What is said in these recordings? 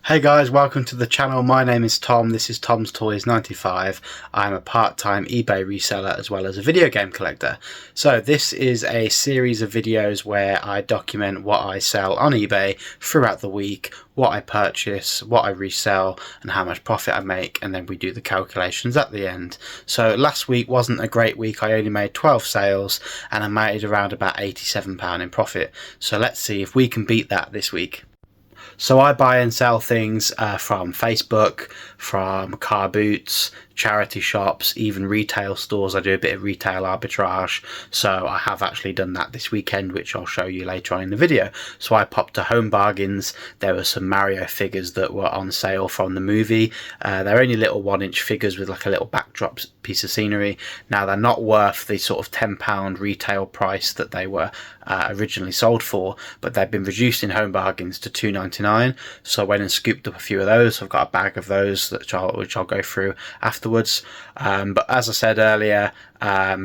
Hey guys, welcome to the channel. My name is Tom. This is Tom's Toys 95. I'm a part-time eBay reseller as well as a video game collector. So this is a series of videos where I document what I sell on eBay throughout the week, what I purchase, what I resell, and how much profit I make, and then we do the calculations at the end. So last week wasn't a great week. I only made 12 sales and I made around about £87 in profit. So let's see if we can beat that this week. So I buy and sell things from Facebook, from car boots, charity shops, even retail stores. I do a bit of retail arbitrage. So I have actually done that this weekend, which I'll show you later on in the video. So I popped to Home Bargains. There were some Mario figures that were on sale from the movie. They're only little 1-inch figures with like a little backdrop piece of scenery. Now they're not worth the sort of £10 retail price that they were originally sold for, but they've been reduced in Home Bargains to £2.99. So I went and scooped up a few of those. I've got a bag of those which I'll go through afterwards. But as I said earlier,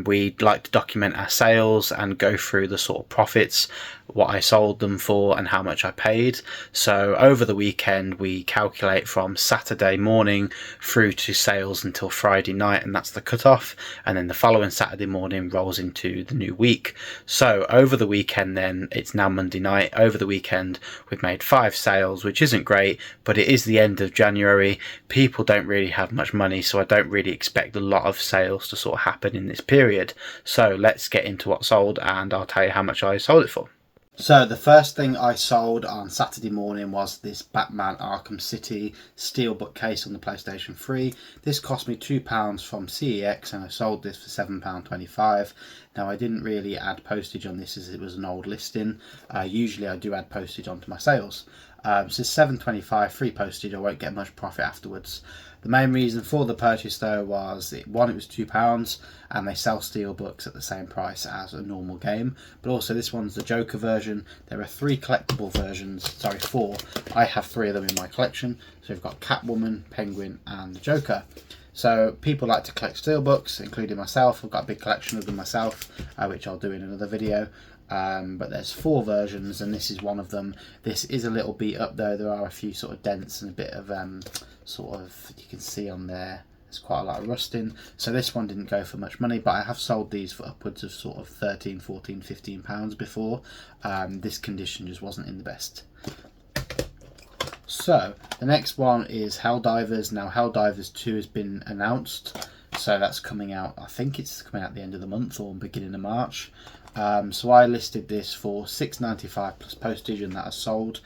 we like to document our sales and go through the sort of profits, what I sold them for and how much I paid. So over the weekend we calculate from Saturday morning through to sales until Friday night, and that's the cutoff, and then the following Saturday morning rolls into the new week. So over the weekend, then it's now Monday night, over the weekend we've made 5 sales, which isn't great, but it is the end of January. People don't really have much money, so I don't really expect a lot of sales to sort of happen in this period. So let's get into what sold and I'll tell you how much I sold it for. So the first thing I sold on Saturday morning was this Batman Arkham City steelbook case on the PlayStation 3. This cost me £2 from CEX and I sold this for £7.25. Now I didn't really add postage on this as it was an old listing. Usually I do add postage onto my sales. So it's £7.25 free postage. I won't get much profit afterwards. The main reason for the purchase though was it was £2 and they sell steelbooks at the same price as a normal game, but also this one's the Joker version. There are 3 collectible versions, sorry 4. I have 3 of them in my collection. So we've got Catwoman, Penguin and the Joker. So people like to collect steelbooks, including myself. I've got a big collection of them myself, which I'll do in another video. But there's 4 versions and this is one of them. This is a little beat up though. There are a few sort of dents and a bit of you can see on there there's quite a lot of rusting. So this one didn't go for much money, but I have sold these for upwards of sort of 13, 14, 15 pounds before. This condition just wasn't in the best. So the next one is Helldivers. Now Helldivers 2 has been announced, so that's coming out, I think it's coming out at the end of the month or beginning of March. So I listed this for £6.95 plus postage and that has sold.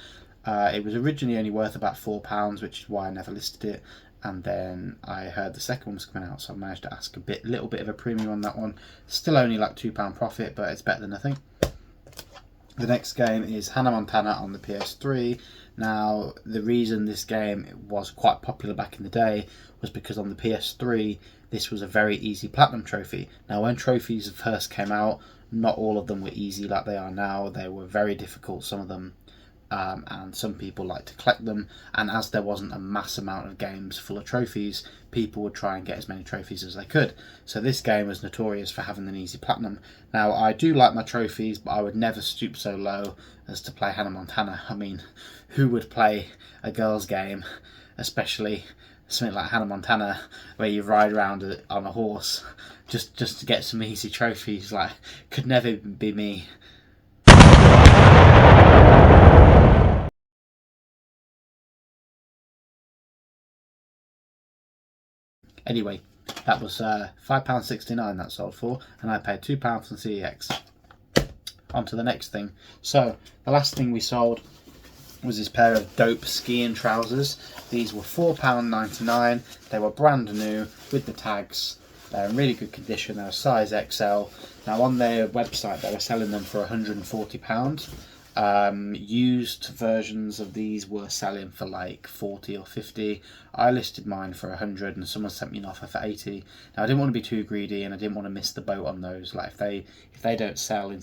It was originally only worth about £4, which is why I never listed it, and then I heard the second one was coming out, so I managed to ask a little bit of a premium on that one. Still only like £2 profit, but it's better than nothing. The next game is Hannah Montana on the PS3. Now the reason this game was quite popular back in the day was because on the PS3 this was a very easy platinum trophy. Now when trophies first came out, not all of them were easy like they are now. They were very difficult, some of them, and some people like to collect them, and as there wasn't a mass amount of games full of trophies, people would try and get as many trophies as they could. So this game was notorious for having an easy platinum. Now I do like my trophies, but I would never stoop so low as to play Hannah Montana. I mean, who would play a girls game, especially something like Hannah Montana where you ride around on a horse just to get some easy trophies? Like, could never be me. Anyway, that was £5.69 that sold for, and I paid £2 from CEX. On to the next thing. So the last thing we sold was this pair of dope skiing trousers. These were £4.99. They were brand new with the tags. They're in really good condition. They're a size XL. Now on their website they were selling them for £140. Used versions of these were selling for like 40 or 50. I listed mine for 100 and someone sent me an offer for 80. Now I didn't want to be too greedy and I didn't want to miss the boat on those. Like if they don't sell in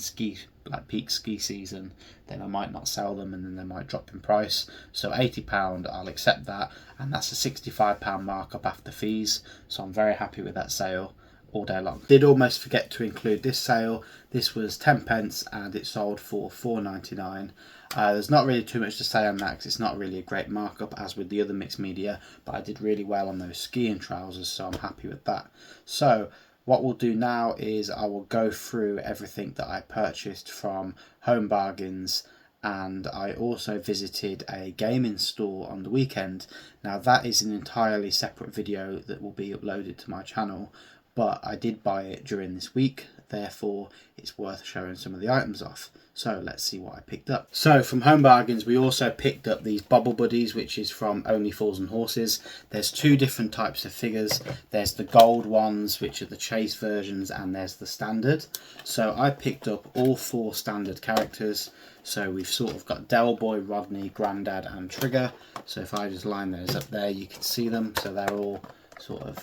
peak ski season, then I might not sell them and then they might drop in price. So £80, I'll accept that, and that's a £65 markup after fees. So I'm very happy with that sale. all day long. Did almost forget to include this sale. This was 10p and it sold for £4.99. There's not really too much to say on that because it's not really a great markup as with the other mixed media, but I did really well on those skiing trousers, so I'm happy with that. So what we'll do now is I will go through everything that I purchased from Home Bargains, and I also visited a gaming store on the weekend. Now that is an entirely separate video that will be uploaded to my channel, but I did buy it during this week, therefore it's worth showing some of the items off. So let's see what I picked up. So from Home Bargains we also picked up these Bobble Buddies, which is from Only Fools and Horses. There's two different types of figures. There's the gold ones, which are the chase versions, and there's the standard. So I picked up all 4 standard characters. So we've sort of got Del Boy, Rodney, Grandad and Trigger. So if I just line those up there, you can see them. So they're all sort of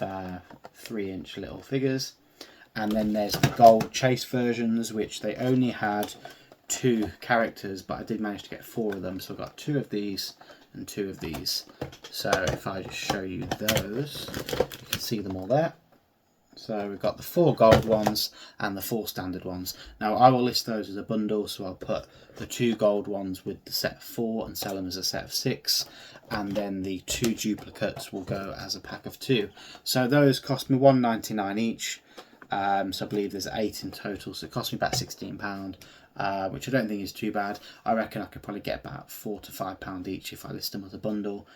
3-inch little figures. And then there's the gold chase versions, which they only had 2 characters, but I did manage to get 4 of them. So I've got 2 of these and 2 of these. So if I just show you those, you can see them all there. So we've got the 4 gold ones and the 4 standard ones. Now I will list those as a bundle, so I'll put the 2 gold ones with the set of 4 and sell them as a set of 6, and then the 2 duplicates will go as a pack of 2. So those cost me £1.99 each. So I believe there's 8 in total, so it cost me about £16, which I don't think is too bad. I reckon I could probably get about £4 to £5 each if I list them as a bundle.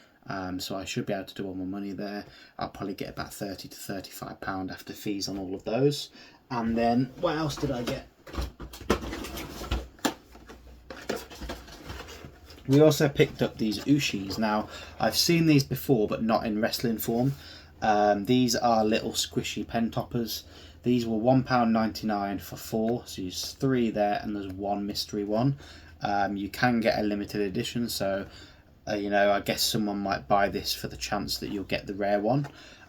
So I should be able to do all my money there. I'll probably get about £30 to £35 after fees on all of those. And then what else did I get? We also picked up these Ushis. Now I've seen these before, but not in wrestling form. These are little squishy pen toppers. These were £1.99 for 4, so there's 3 there and there's 1 mystery one. You can get a limited edition, so you know, I guess someone might buy this for the chance that you'll get the rare one.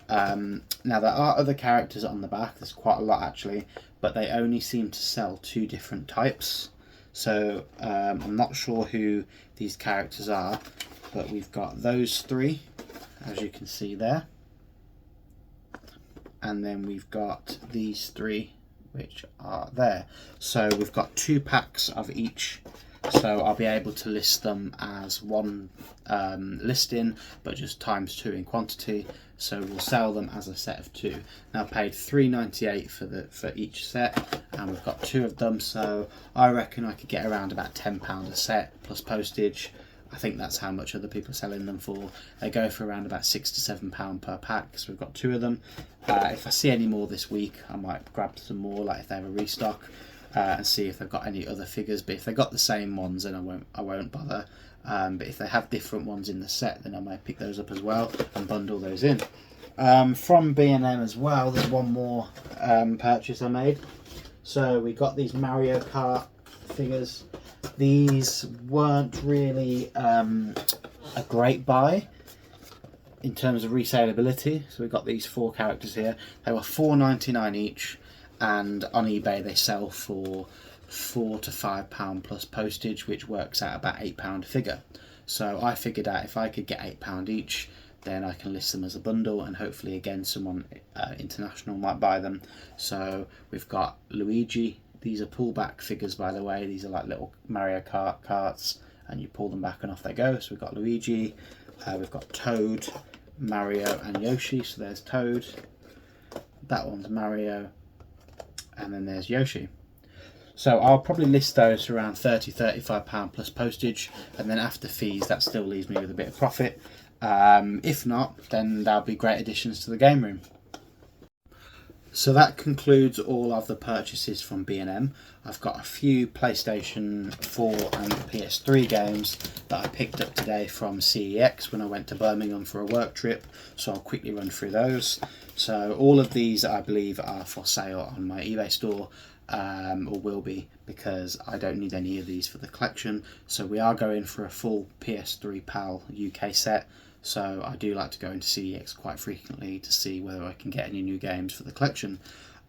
Now there are other characters on the back, there's quite a lot actually, but they only seem to sell 2 different types. So I'm not sure who these characters are, but we've got those 3, as you can see there. And then we've got these 3, which are there. So we've got 2 packs of each. So I'll be able to list them as one listing, but just times 2 in quantity. So we'll sell them as a set of 2. Now I paid £3.98 for each set, and we've got 2 of them. So I reckon I could get around about £10 a set plus postage. I think that's how much other people are selling them for. They go for around about £6 to £7 per pack. So we've got 2 of them. If I see any more this week, I might grab some more, like if they have a restock. And see if they've got any other figures, but if they've got the same ones, then I won't bother. But if they have different ones in the set, then I might pick those up as well and bundle those in. From B&M as well, there's one more purchase I made. So we got these Mario Kart figures. These weren't really a great buy in terms of resaleability. So we got these 4 characters here. They were £4.99 each. And on eBay they sell for £4 to £5 plus postage, which works out about £8 a figure. So I figured out if I could get £8 each, then I can list them as a bundle, and hopefully again someone international might buy them. So we've got Luigi. These are pullback figures, by the way. These are like little Mario Kart carts, and you pull them back and off they go. So we've got Luigi, we've got Toad, Mario and Yoshi. So there's Toad, that one's Mario, and then there's Yoshi. So I'll probably list those for around £30 to £35 plus postage, and then after fees that still leaves me with a bit of profit. If not, then that'll be great additions to the game room. So that concludes all of the purchases from B&M. I've got a few PlayStation 4 and PS3 games that I picked up today from CEX when I went to Birmingham for a work trip, so I'll quickly run through those. So all of these I believe are for sale on my eBay store, or will be, because I don't need any of these for the collection. So we are going for a full PS3 PAL UK set. So I do like to go into CEX quite frequently to see whether I can get any new games for the collection.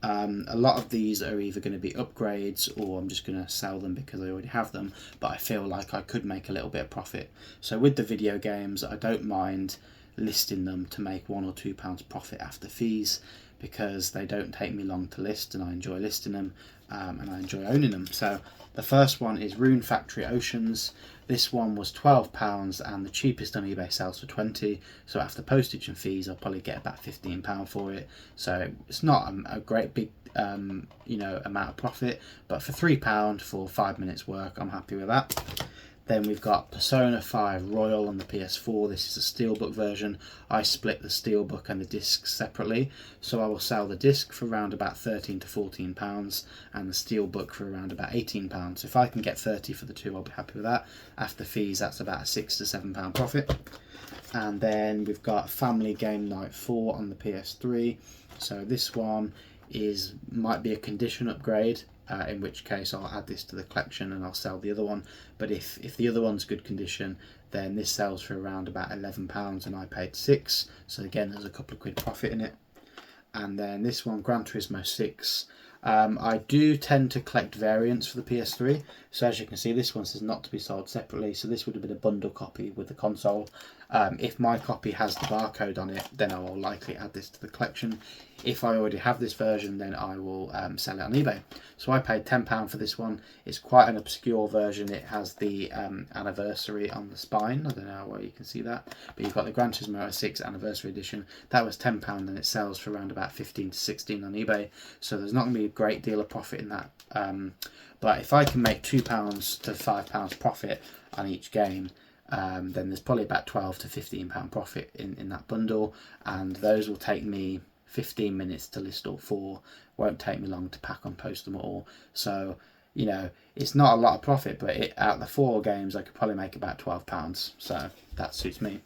A lot of these are either going to be upgrades, or I'm just going to sell them because I already have them, but I feel like I could make a little bit of profit. So with the video games, I don't mind listing them to make £1 or £2 profit after fees, because they don't take me long to list, and I enjoy listing them, and I enjoy owning them. So the first one is Rune Factory Oceans. This one was £12 and the cheapest on eBay sells for £20, so after postage and fees I'll probably get about £15 for it. So it's not a great big amount of profit, but for £3 for 5 minutes work, I'm happy with that. Then we've got Persona 5 Royal on the PS4. This is a steelbook version. I split the steelbook and the discs separately, so I will sell the disc for around about £13 to £14 and the steelbook for around about £18. So if I can get 30 for the two, I'll be happy with that. After fees, that's about a £6 to £7 profit. And then we've got Family Game Night 4 on the PS3. So this one might be a condition upgrade, in which case I'll add this to the collection and I'll sell the other one. But if the other one's good condition, then this sells for around about £11 and I paid £6, so again there's a couple of quid profit in it. And then this one, Gran Turismo 6. I do tend to collect variants for the PS3, so as you can see this one says not to be sold separately, so this would have been a bundle copy with the console. If my copy has the barcode on it, then I will likely add this to the collection. If I already have this version, then I will sell it on eBay. So I paid £10 for this one. It's quite an obscure version. It has the anniversary on the spine. I don't know where you can see that, but you've got the Gran Turismo 6 anniversary edition. That was £10 and it sells for around about 15 to 16 on eBay. So there's not going to be a great deal of profit in that. But if I can make £2 to £5 profit on each game, then there's probably about £12 to £15 profit in that bundle, and those will take me 15 minutes to list all 4. Won't take me long to pack and post them all. So it's not a lot of profit, but out of the 4 games I could probably make about £12, so that suits me.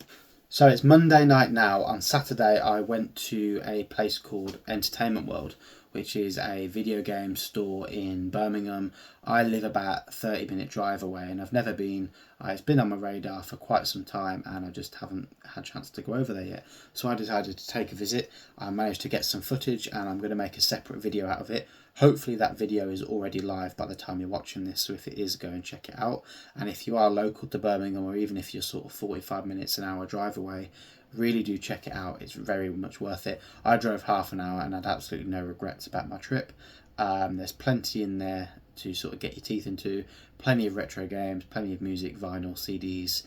So it's Monday night now. On Saturday I went to a place called Entertainment World, which is a video game store in Birmingham. I live about a 30-minute drive away and I've never been. It's been on my radar for quite some time and I just haven't had a chance to go over there yet. So I decided to take a visit. I managed to get some footage and I'm going to make a separate video out of it. Hopefully that video is already live by the time you're watching this, so if it is, go and check it out. And if you are local to Birmingham, or even if you're sort of 45 minutes, an hour drive away, really do check it out. It's very much worth it. I drove half an hour and had absolutely no regrets about my trip. There's plenty in there to sort of get your teeth into. Plenty of retro games, plenty of music, vinyl, CDs,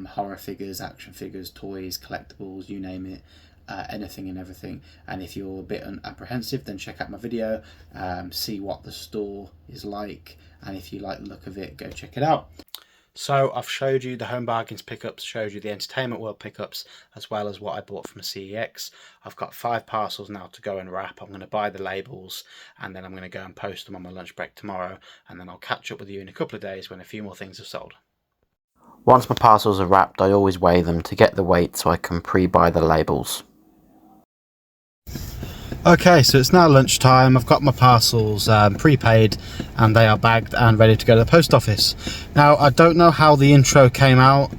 horror figures, action figures, toys, collectibles, you name it. Anything and everything. And if you're a bit apprehensive, then check out my video, see what the store is like, and if you like the look of it, go check it out. So I've showed you the Home Bargains pickups, showed you the Entertainment World pickups, as well as what I bought from CEX. I've got 5 parcels now to go and wrap. I'm going to buy the labels and then I'm going to go and post them on my lunch break tomorrow, and then I'll catch up with you in a couple of days when a few more things have sold. Once my parcels are wrapped, I always weigh them to get the weight so I can pre-buy the labels. Okay, so it's now lunchtime. I've got my parcels prepaid and they are bagged and ready to go to the post office. Now, I don't know how the intro came out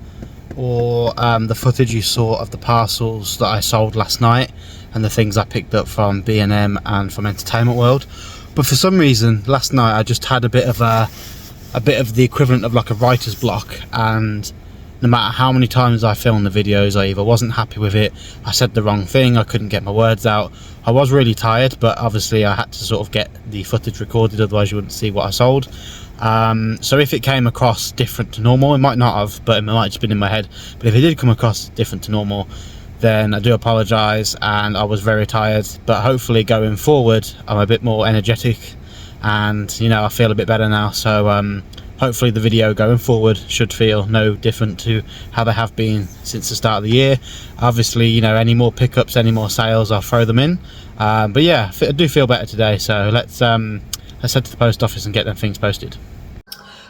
or the footage you saw of the parcels that I sold last night and the things I picked up from B&M and from Entertainment World, but for some reason last night I just had a bit of the equivalent of like a writer's block, and no matter how many times I filmed the videos, I either wasn't happy with it, I said the wrong thing, I couldn't get my words out. I was really tired, but obviously I had to sort of get the footage recorded, otherwise you wouldn't see what I sold. So if it came across different to normal, it might not have, but it might have just been in my head. But if it did come across different to normal, then I do apologise, and I was very tired. But hopefully going forward, I'm a bit more energetic, and I feel a bit better now. So hopefully the video going forward should feel no different to how they have been since the start of the year. Obviously, any more pickups, any more sales, I'll throw them in. But yeah, I do feel better today, so let's head to the post office and get them things posted.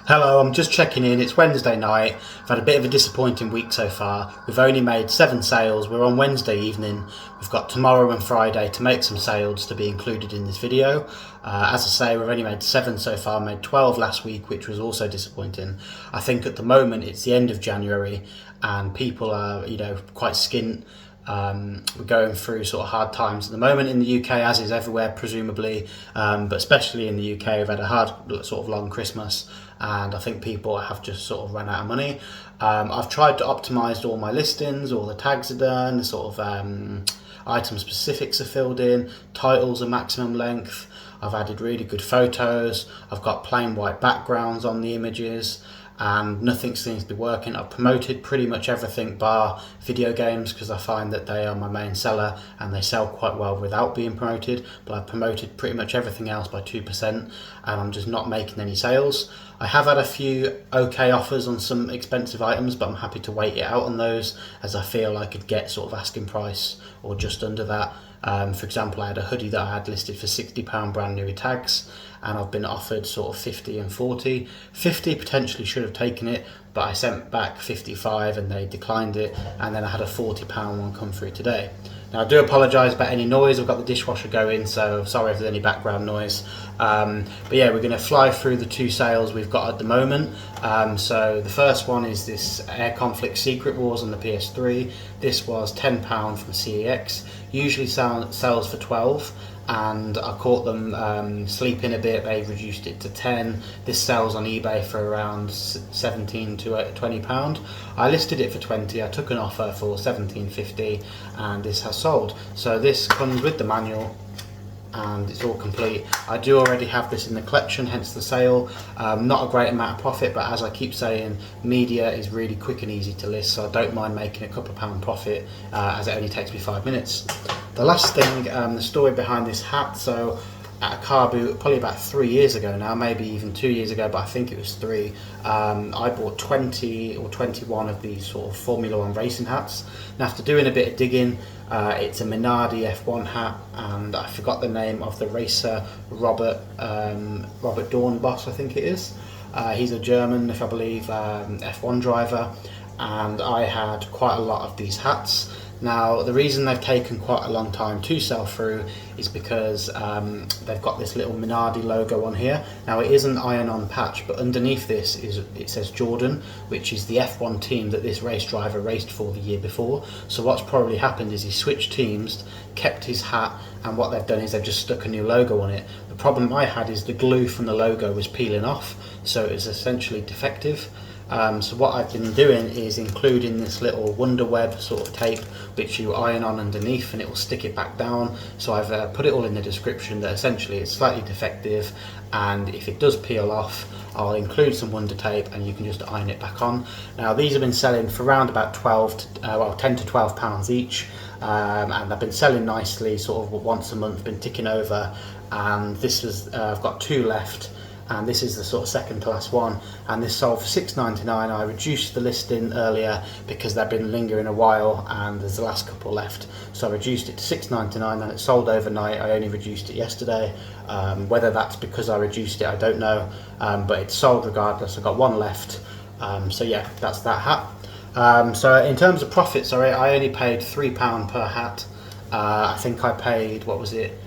Hello, I'm just checking in. It's Wednesday night. I've had a bit of a disappointing week so far. We've only made 7 sales. We're on Wednesday evening. We've got tomorrow and Friday to make some sales to be included in this video. As I say, we've only made 7 so far. Made 12 last week, which was also disappointing. I think at the moment it's the end of January and people are, quite skint. We're going through sort of hard times at the moment in the UK, as is everywhere presumably, but especially in the UK we've had a hard sort of long Christmas, and I think people have just sort of run out of money. I've tried to optimize all my listings, all the tags are done, the sort of item specifics are filled in, titles are maximum length, I've added really good photos, I've got plain white backgrounds on the images, and nothing seems to be working. I've promoted pretty much everything bar video games because I find that they are my main seller and they sell quite well without being promoted, but I've promoted pretty much everything else by 2% and I'm just not making any sales. I have had a few okay offers on some expensive items, but I'm happy to wait it out on those as I feel I could get sort of asking price or just under that. For example, I had a hoodie that I had listed for £60 brand new with tags, and I've been offered sort of 50 and 40. 50 potentially should have taken it, but I sent back 55 and they declined it, and then I had a £40 one come through today. Now I do apologise about any noise, I've got the dishwasher going, so sorry if there's any background noise. But yeah, we're going to fly through the two sales we've got at the moment. So the first one is this Air Conflict Secret Wars on the PS3. This was £10 from CEX, usually sells for 12, and I caught them sleeping a bit. They reduced it to 10. This sells on eBay for around 17 to £20. I listed it for 20. I took an offer for £17.50 and this has sold. So this comes with the manual and it's all complete. I do already have this in the collection, hence the sale. Not a great amount of profit, but as I keep saying, media is really quick and easy to list, so I don't mind making a couple of pound profit as it only takes me 5 minutes. The last thing, the story behind this hat. So at a car boot probably about 3 years ago now, maybe even 2 years ago, but I think it was 3, I bought 20 or 21 of these sort of Formula 1 racing hats. And after doing a bit of digging, it's a Minardi F1 hat, and I forgot the name of the racer, Robert Dornbos I think it is. He's a German, if I believe, F1 driver, and I had quite a lot of these hats. Now the reason they've taken quite a long time to sell through is because they've got this little Minardi logo on here. Now it is an iron-on patch, but underneath this it says Jordan, which is the F1 team that this race driver raced for the year before. So what's probably happened is he switched teams, kept his hat, and what they've done is they've just stuck a new logo on it. The problem I had is the glue from the logo was peeling off, so it was essentially defective. So what I've been doing is including this little Wonder Web sort of tape which you iron on underneath and it will stick it back down. So I've put it all in the description that essentially it's slightly defective, and if it does peel off I'll include some Wonder Tape and you can just iron it back on. Now these have been selling for around about 10 to 12 pounds each, and they've been selling nicely sort of once a month, been ticking over, and this is I've got 2 left. And this is the sort of second to last one, and this sold for £6.99. I reduced the listing earlier because they've been lingering a while and there's the last couple left, so I reduced it to £6.99 and it sold overnight. I only reduced it yesterday. Whether that's because I reduced it, I don't know, but it sold regardless. I've got one left. So yeah, that's that hat. So in terms of profit, sorry, I only paid £3 per hat. I think I paid, what was it?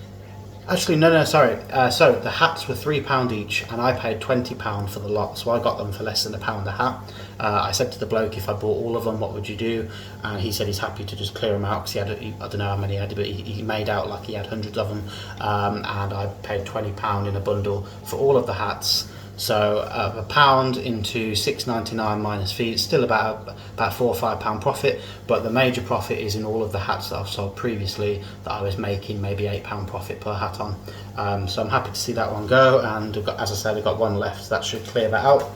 Actually, no, sorry. So the hats were £3 each, and I paid £20 for the lot, so I got them for less than £1 a hat. I said to the bloke, if I bought all of them, what would you do? And he said he's happy to just clear them out because I don't know how many he had, but he made out like he had hundreds of them. And I paid £20 in a bundle for all of the hats. So £1 into £6.99 minus fees, still about £4 or £5 profit, but the major profit is in all of the hats that I've sold previously that I was making maybe £8 profit per hat on. So I'm happy to see that one go, and as I said, I've got one left, so that should clear that out.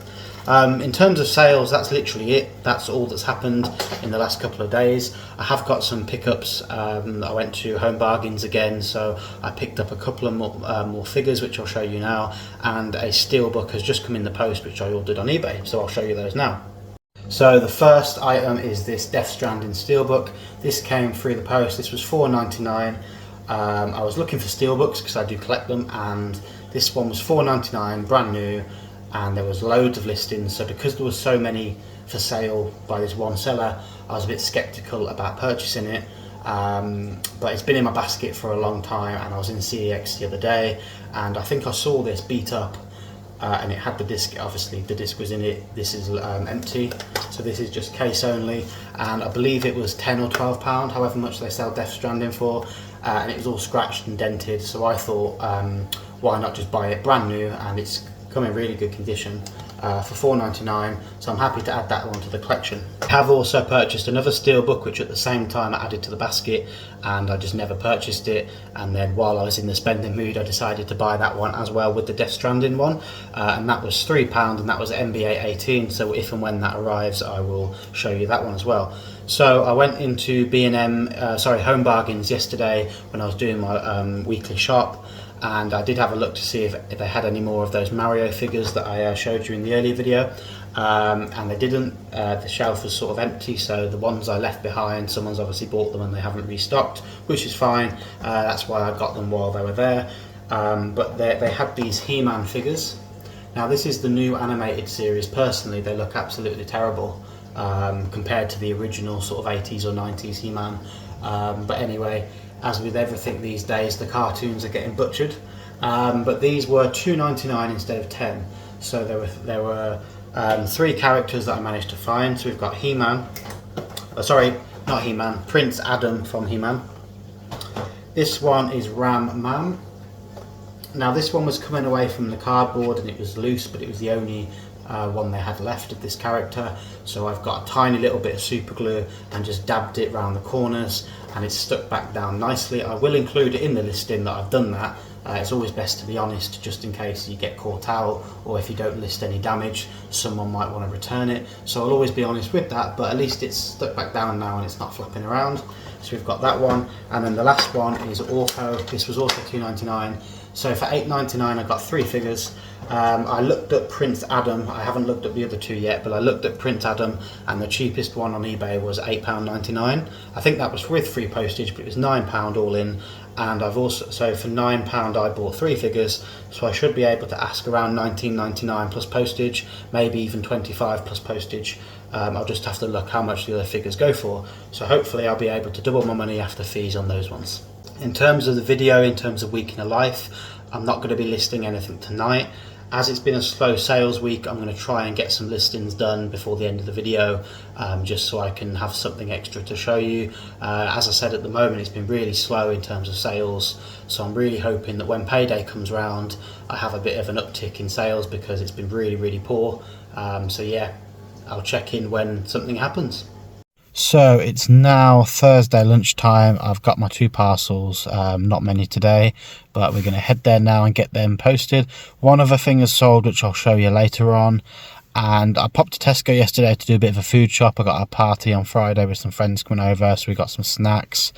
In terms of sales, that's literally it. That's all that's happened in the last couple of days. I have got some pickups. I went to Home Bargains again, so I picked up a couple of more figures, which I'll show you now, and a steelbook has just come in the post, which I ordered on eBay, so I'll show you those now. So the first item is this Death Stranding steelbook. This came through the post. This was £4.99. I was looking for steelbooks because I do collect them, and this one was £4.99, brand new. And there was loads of listings, so because there was so many for sale by this one seller, I was a bit skeptical about purchasing it, but it's been in my basket for a long time, and I was in CEX the other day and I think I saw this beat up, and it had the disc. Obviously the disc was in it. This is empty, so this is just case only, and I believe it was £10 or £12, however much they sell Death Stranding for, and it was all scratched and dented, so I thought why not just buy it brand new, and it's come in really good condition. for $4.99, so I'm happy to add that one to the collection. I have also purchased another steelbook, which at the same time I added to the basket, and I just never purchased it, and then while I was in the spending mood I decided to buy that one as well with the Death Stranding one, and that was £3, and that was NBA 18, so if and when that arrives I will show you that one as well. So I went into Home Bargains yesterday when I was doing my weekly shop, and I did have a look to see if they had any more of those Mario figures that I showed you in the earlier video, and they didn't. The shelf was sort of empty, so the ones I left behind, someone's obviously bought them and they haven't restocked, which is fine. That's why I got them while they were there. But they had these He-Man figures. Now this is the new animated series. Personally, they look absolutely terrible compared to the original sort of 80s or 90s He-Man. But anyway, as with everything these days, the cartoons are getting butchered. But these were $2.99 instead of $10. So there were 3 characters that I managed to find. So we've got He-Man, not He-Man, Prince Adam from He-Man. This one is Ram Man. Now this one was coming away from the cardboard and it was loose, but it was the only one they had left of this character. So I've got a tiny little bit of super glue and just dabbed it around the corners, and it's stuck back down nicely. I will include it in the listing that I've done that. It's always best to be honest, just in case you get caught out, or if you don't list any damage, someone might want to return it. So I'll always be honest with that, but at least it's stuck back down now and it's not flapping around. So we've got that one, and then the last one is Orko. This was also $2.99. So for $8.99 I got 3 figures. I looked up Prince Adam. I haven't looked up the other 2 yet, but I looked at Prince Adam, and the cheapest one on eBay was £8.99. I think that was with free postage, but it was £9 all in. And I've also, so for £9 I bought 3 figures, so I should be able to ask around $19.99 plus postage, maybe even $25 plus postage. I'll just have to look how much the other figures go for. So hopefully I'll be able to double my money after fees on those ones. In terms of the video, in terms of week in a life, I'm not going to be listing anything tonight. As it's been a slow sales week, I'm going to try and get some listings done before the end of the video, just so I can have something extra to show you. As I said, at the moment it's been really slow in terms of sales, so I'm really hoping that when payday comes round I have a bit of an uptick in sales, because it's been really poor. So yeah, I'll check in when something happens. So it's now Thursday lunchtime. I've got my 2 parcels, not many today, but we're going to head there now and get them posted. One other thing is sold, which I'll show you later on. And I popped to Tesco yesterday to do a bit of a food shop. I got a party on Friday with some friends coming over, so we got some snacks.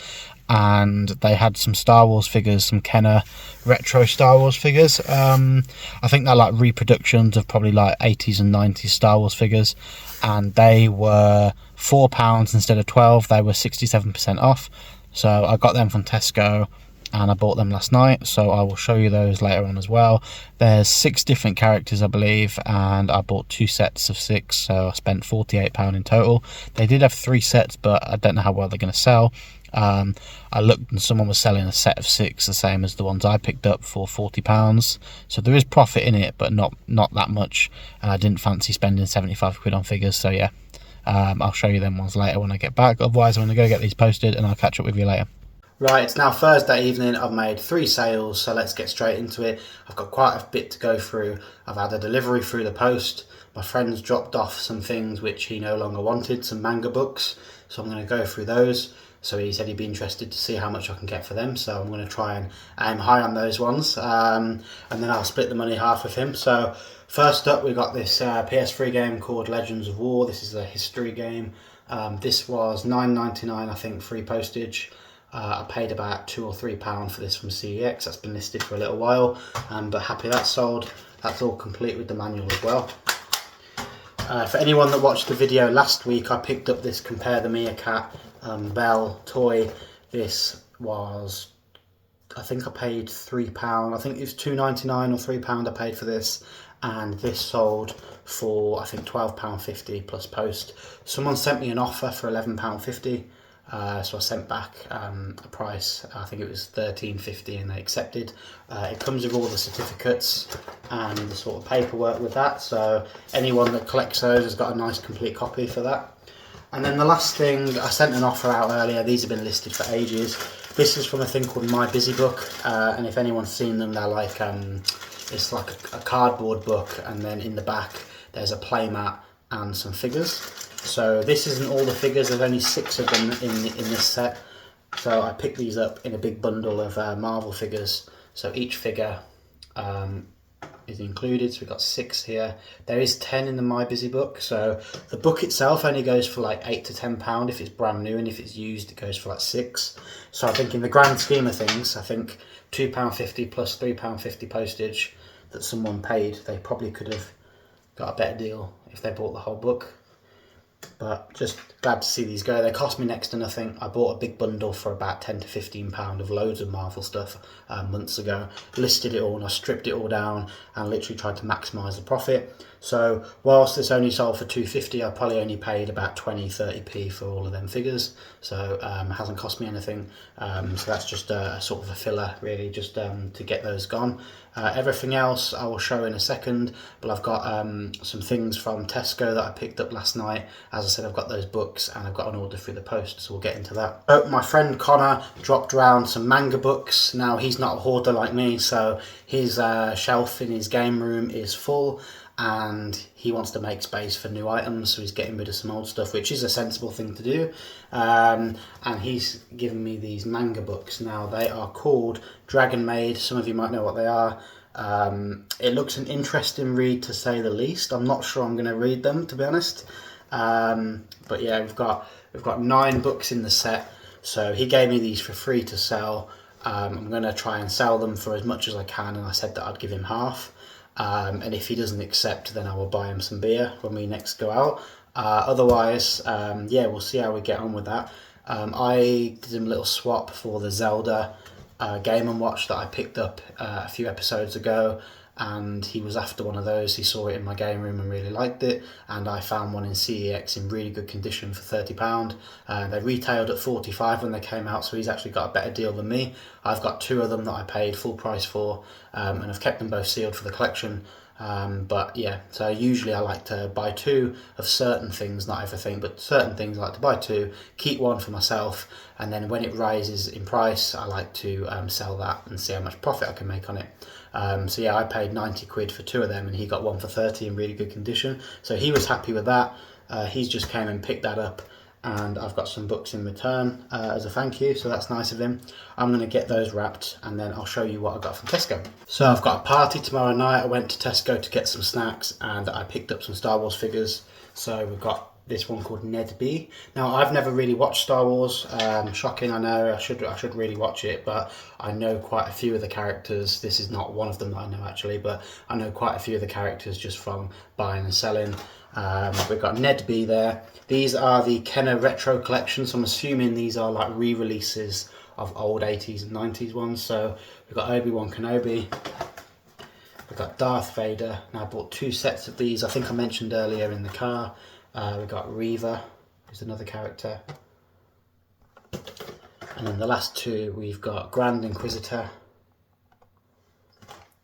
And they had some Star Wars figures, some Kenner retro Star Wars figures. I think they're like reproductions of probably like 80s and 90s Star Wars figures, and they were £4 instead of 12. They were 67% off, so I got them from Tesco and I bought them last night, so I will show you those later on as well. There's 6 different characters I believe, and I bought 2 sets of 6, so I spent £48 in total. They did have 3 sets, but I don't know how well they're going to sell. I looked and someone was selling a set of 6 the same as the ones I picked up for £40, so there is profit in it, but not that much, and I didn't fancy spending 75 quid on figures, so yeah, I'll show you them ones later when I get back. Otherwise I'm going to go get these posted and I'll catch up with you later. Right, it's now Thursday evening. I've made 3 sales, so let's get straight into it. I've got quite a bit to go through. I've had a delivery through the post. My friend's dropped off some things which he no longer wanted, some manga books, so I'm going to go through those. So he said he'd be interested to see how much I can get for them, so I'm going to try and aim high on those ones, and then I'll split the money half with him. So first up, we got this PS3 game called Legends of War. This is a history game. This was $9.99, I think, free postage. I paid about £2 or £3 for this from CEX. That's been listed for a little while, but happy that's sold. That's all complete with the manual as well. For anyone that watched the video last week, I picked up this Compare the Meerkat Bell toy. This was, I think I paid £3. I think it was $2.99 or £3 I paid for this, and this sold for I think £12.50 plus post. Someone sent me an offer for £11.50. So I sent back a price, I think it was $13.50, and they accepted. It comes with all the certificates and the sort of paperwork with that, so anyone that collects those has got a nice complete copy for that. And then the last thing, I sent an offer out earlier. These have been listed for ages. This is from a thing called My Busy Book, and if anyone's seen them, they're like, it's like a cardboard book, and then in the back there's a playmat and some figures. So this isn't all the figures, there's only 6 of them in this set. So I picked these up in a big bundle of Marvel figures. So each figure is included, so we've got 6 here. There is 10 in the My Busy book, so the book itself only goes for like £8 to £10 if it's brand new, and if it's used it goes for like £6. So I think in the grand scheme of things, I think £2.50 plus £3.50 postage that someone paid, they probably could have got a better deal if they bought the whole book. But just glad to see these go. They cost me next to nothing. I bought a big bundle for about £10 to £15 of loads of Marvel stuff months ago. Listed it all and I stripped it all down and literally tried to maximise the profit. So whilst this only sold for £2.50, I probably only paid about 20-30p for all of them figures. So it hasn't cost me anything. So that's just a sort of a filler really, just to get those gone. Everything else I will show in a second, but I've got some things from Tesco that I picked up last night. As I said, I've got those books and I've got an order through the post, so we'll get into that. So my friend Connor dropped around some manga books. Now he's not a hoarder like me, so his shelf in his game room is full and he wants to make space for new items, so he's getting rid of some old stuff, which is a sensible thing to do. And he's given me these manga books. Now they are called Dragon Maid. Some of you might know what they are. It looks an interesting read to say the least. I'm not sure I'm going to read them, to be honest. But yeah, we've got 9 books in the set. So he gave me these for free to sell. I'm going to try and sell them for as much as I can, and I said that I'd give him half. And if he doesn't accept, then I will buy him some beer when we next go out. Otherwise, yeah, we'll see how we get on with that. I did a little swap for the Zelda Game & Watch that I picked up a few episodes ago, and he was after one of those. He saw it in my game room and really liked it, and I found one in CEX in really good condition for £30. They retailed at £45 when they came out, so he's actually got a better deal than me. I've got 2 of them that I paid full price for, and I've kept them both sealed for the collection. But yeah, so usually I like to buy 2 of certain things, not everything, but certain things I like to buy 2, keep 1 for myself, and then when it rises in price I like to sell that and see how much profit I can make on it. So yeah, I paid 90 quid for 2 of them and he got 1 for 30 in really good condition, so he was happy with that. He's just came and picked that up, and I've got some books in return as a thank you, so that's nice of him. I'm going to get those wrapped and then I'll show you what I got from Tesco. So I've got a party tomorrow night. I went to Tesco to get some snacks and I picked up some Star Wars figures. So we've got this one called Ned B. Now I've never really watched Star Wars, shocking I know, I should really watch it, but I know quite a few of the characters. This is not one of them that I know actually, but I know quite a few of the characters just from buying and selling. We've got Ned B there. These are the Kenner Retro Collection, so I'm assuming these are like re-releases of old 80s and 90s ones. So we've got Obi-Wan Kenobi, we've got Darth Vader. Now I bought 2 sets of these, I think I mentioned earlier in the car. We've got Reva, who's another character. And then the last 2, we've got Grand Inquisitor,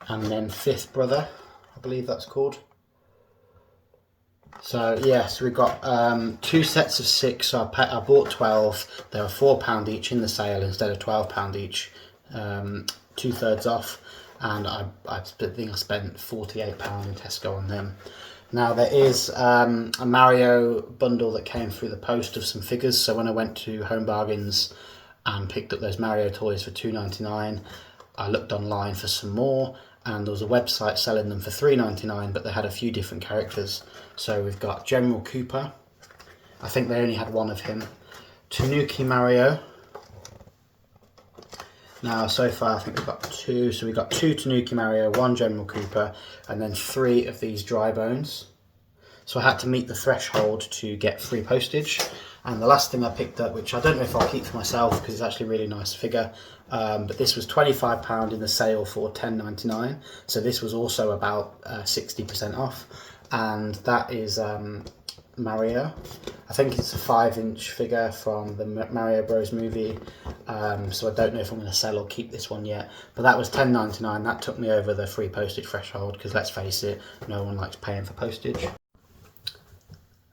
and then Fifth Brother, I believe that's called. So yeah, so we've got 2 sets of 6, so I bought 12. They were £4 each in the sale instead of £12 each, 2/3 off, and I think I spent £48 in Tesco on them. Now there is a Mario bundle that came through the post of some figures, so when I went to Home Bargains and picked up those Mario toys for £2.99, I looked online for some more, and there was a website selling them for £3.99, but they had a few different characters. So we've got General Cooper, I think they only had 1 of him, Tanuki Mario. Now so far I think we've got 2, so we've got 2 Tanuki Mario, 1 General Cooper, and then 3 of these dry bones. So I had to meet the threshold to get free postage. And the last thing I picked up, which I don't know if I'll keep for myself because it's actually a really nice figure, but this was £25 in the sale for £10.99. So this was also about 60% off, and that is Mario. I think it's a 5-inch figure from the Mario Bros movie, so I don't know if I'm going to sell or keep this one yet, but that was £10.99. That took me over the free postage threshold because let's face it, no one likes paying for postage.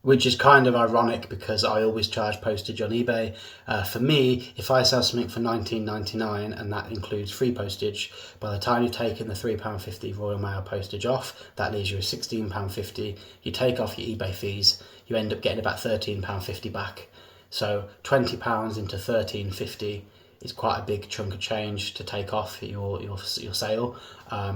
which is kind of ironic because I always charge postage on eBay. For me, if I sell something for $19.99 and that includes free postage, by the time you've taken the £3.50 Royal Mail postage off, that leaves you with £16.50. You take off your eBay fees, you end up getting about £13.50 back. So £20 into £13.50 is quite a big chunk of change to take off your sale.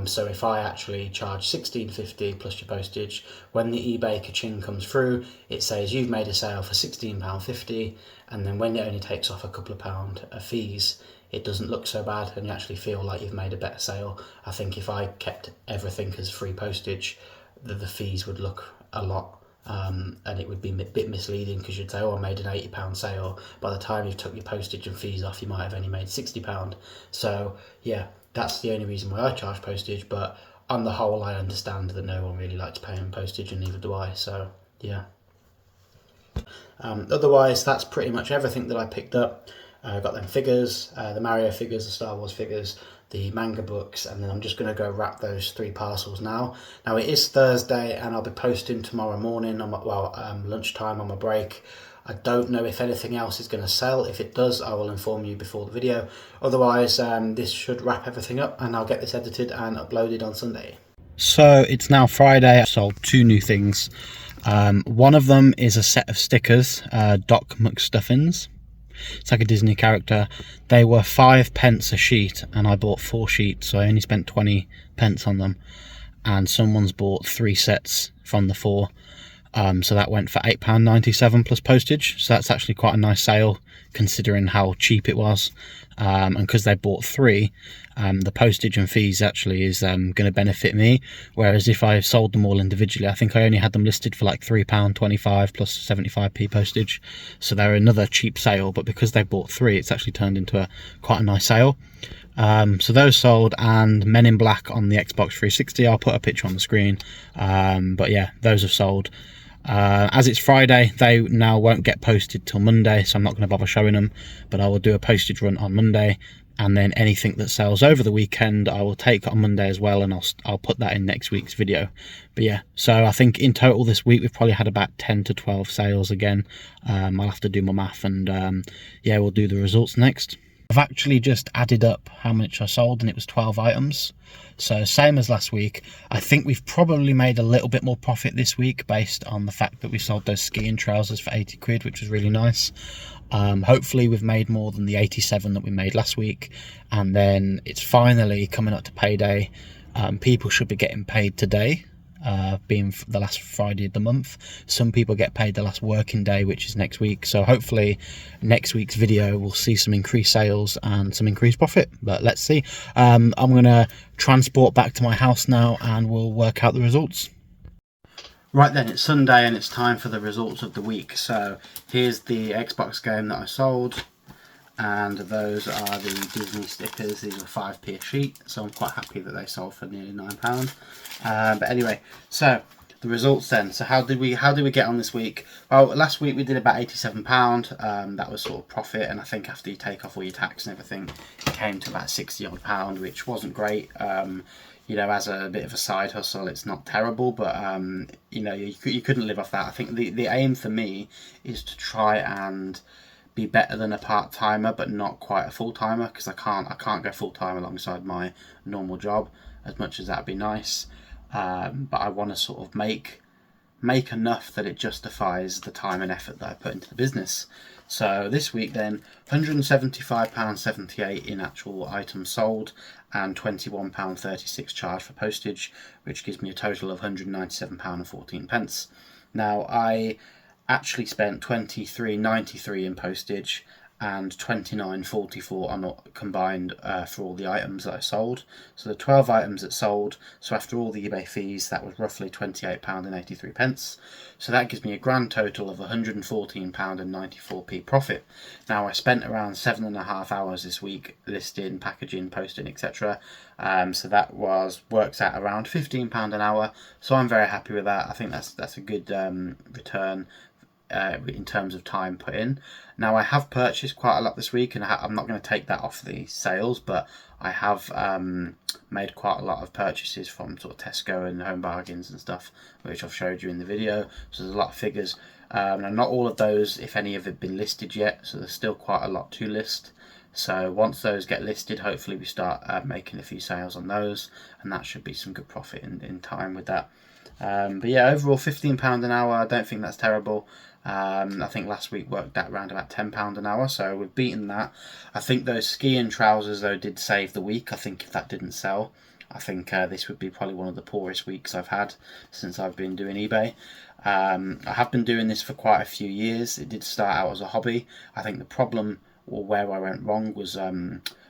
So if I actually charge £16.50 plus your postage, when the eBay ka-ching comes through, it says you've made a sale for £16.50, and then when it only takes off a couple of pound of fees, it doesn't look so bad and you actually feel like you've made a better sale. I think if I kept everything as free postage, the fees would look a lot, and it would be a bit misleading because you'd say, oh, I made an £80 sale. By the time you've took your postage and fees off, you might have only made £60. So yeah, that's the only reason why I charge postage, but on the whole I understand that no one really likes paying postage, and neither do I. So yeah. Otherwise, that's pretty much everything that I picked up. I got them figures, the Mario figures, the Star Wars figures, the manga books, and then I'm just going to go wrap those 3 parcels now. Now it is Thursday and I'll be posting tomorrow morning on my, lunchtime on my break. I don't know if anything else is going to sell. If it does, I will inform you before the video. Otherwise, this should wrap everything up and I'll get this edited and uploaded on Sunday. So it's now Friday. I sold 2 new things. One of them is a set of stickers, Doc McStuffins. It's like a Disney character. They were 5p a sheet and I bought 4 sheets, so I only spent 20p on them. And someone's bought 3 sets from the 4. So that went for £8.97 plus postage. So that's actually quite a nice sale considering how cheap it was. And because they bought 3, the postage and fees actually is going to benefit me. Whereas if I sold them all individually, I think I only had them listed for like £3.25 plus 75p postage. So they're another cheap sale, but because they bought 3, it's actually turned into quite a nice sale. So those sold, and Men in Black on the Xbox 360, I'll put a picture on the screen. But yeah, those have sold. As it's Friday, they now won't get posted till Monday, so I'm not going to bother showing them, but I will do a postage run on Monday, and then anything that sells over the weekend I will take on Monday as well, and I'll put that in next week's video. But yeah, so I think in total this week we've probably had about 10 to 12 sales again. I'll have to do my math, and yeah, we'll do the results next. I've actually just added up how much I sold, and it was 12 items. So same as last week. I think we've probably made a little bit more profit this week based on the fact that we sold those skiing trousers for 80 quid, which was really nice. Hopefully we've made more than the 87 that we made last week. And then it's finally coming up to payday. People should be getting paid today. Being the last Friday of the month. Some people get paid the last working day, which is next week. So hopefully next week's video will see some increased sales and some increased profit, but let's see. I'm gonna transport back to my house now and we'll work out the results. Right then, it's Sunday and it's time for the results of the week. So here's the Xbox game that I sold, and those are the Disney stickers. These are 5p a sheet, so I'm quite happy that they sold for nearly £9. But anyway, so the results then. So how did we get on this week? Well, last week we did about £87. That was sort of profit, and I think after you take off all your tax and everything, it came to about £60 odd, which wasn't great. You know, as a bit of a side hustle, it's not terrible, but you know, you couldn't live off that. I think the aim for me is to try and be better than a part-timer, but not quite a full-timer, because I can't go full-time alongside my normal job, as much as that'd be nice. But I want to sort of make enough that it justifies the time and effort that I put into the business. So this week then, £175.78 in actual items sold, and £21.36 charged for postage, which gives me a total of £197.14. Now I actually spent £23.93 in postage and £29.44 on combined for all the items that I sold. So the 12 items that sold, so after all the eBay fees, that was roughly £28.83. So that gives me a grand total of £114.94 profit. Now I spent around 7.5 hours this week listing, packaging, posting, etc. So that works out around £15 an hour. So I'm very happy with that. I think that's a good return in terms of time put in. Now I have purchased quite a lot this week, and I'm not going to take that off the sales, but I have made quite a lot of purchases from sort of Tesco and Home Bargains and stuff, which I've showed you in the video. So there's a lot of figures, and not all of those, if any, have been listed yet, so there's still quite a lot to list. So once those get listed, hopefully we start making a few sales on those, and that should be some good profit in time with that. But yeah, overall £15 an hour, I don't think that's terrible. I think last week worked out around about £10 an hour, so we've beaten that. I think those skiing trousers though did save the week. I think if that didn't sell, I think this would be probably one of the poorest weeks I've had since I've been doing eBay. I have been doing this for quite a few years. It did start out as a hobby. I think the problem, or where I went wrong, was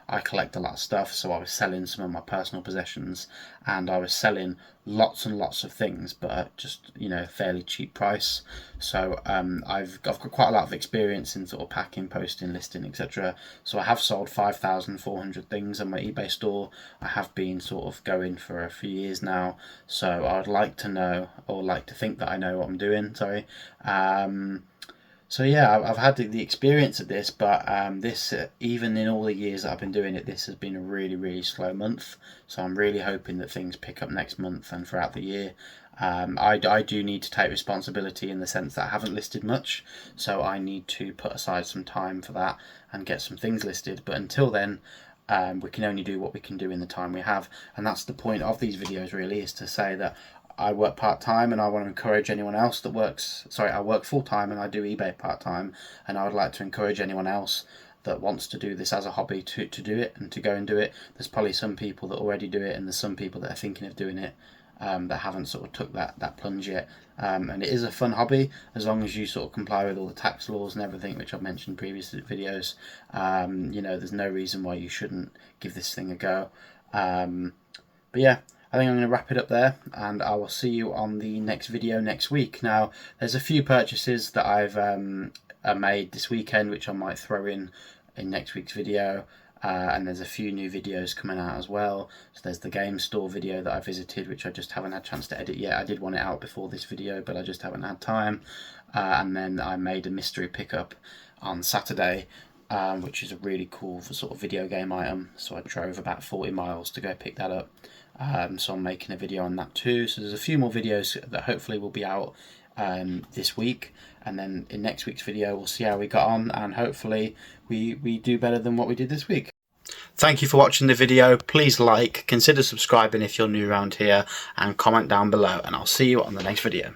I collect a lot of stuff, so I was selling some of my personal possessions, and I was selling lots and lots of things, but at just, you know, fairly cheap price. So I've got quite a lot of experience in sort of packing, posting, listing, etc. So I have sold 5,400 things on my eBay store. I have been sort of going for a few years now, so I would like to know, or like to think that I know what I'm doing. Sorry. So yeah, I've had the experience of this, but even in all the years that I've been doing it, this has been a really, really slow month. So I'm really hoping that things pick up next month and throughout the year. I do need to take responsibility in the sense that I haven't listed much, so I need to put aside some time for that and get some things listed. But until then, we can only do what we can do in the time we have, and that's the point of these videos really, is to say that I work part-time, and I want to encourage anyone else that I work full-time and I do eBay part-time, and I would like to encourage anyone else that wants to do this as a hobby to do it and to go and do it. There's probably some people that already do it, and there's some people that are thinking of doing it that haven't sort of took that plunge yet. And it is a fun hobby as long as you sort of comply with all the tax laws and everything, which I've mentioned in previous videos. You know, there's no reason why you shouldn't give this thing a go. But yeah, I think I'm going to wrap it up there, and I will see you on the next video next week. Now, there's a few purchases that I've made this weekend, which I might throw in next week's video, and there's a few new videos coming out as well. So there's the game store video that I visited, which I just haven't had a chance to edit yet. I did want it out before this video, but I just haven't had time. And then I made a mystery pickup on Saturday, which is a really cool sort of video game item. So I drove about 40 miles to go pick that up. So I'm making a video on that too. So there's a few more videos that hopefully will be out this week, and then in next week's video we'll see how we got on, and hopefully we do better than what we did this week. Thank you for watching the video. Please like, consider subscribing if you're new around here, and comment down below, and I'll see you on the next video.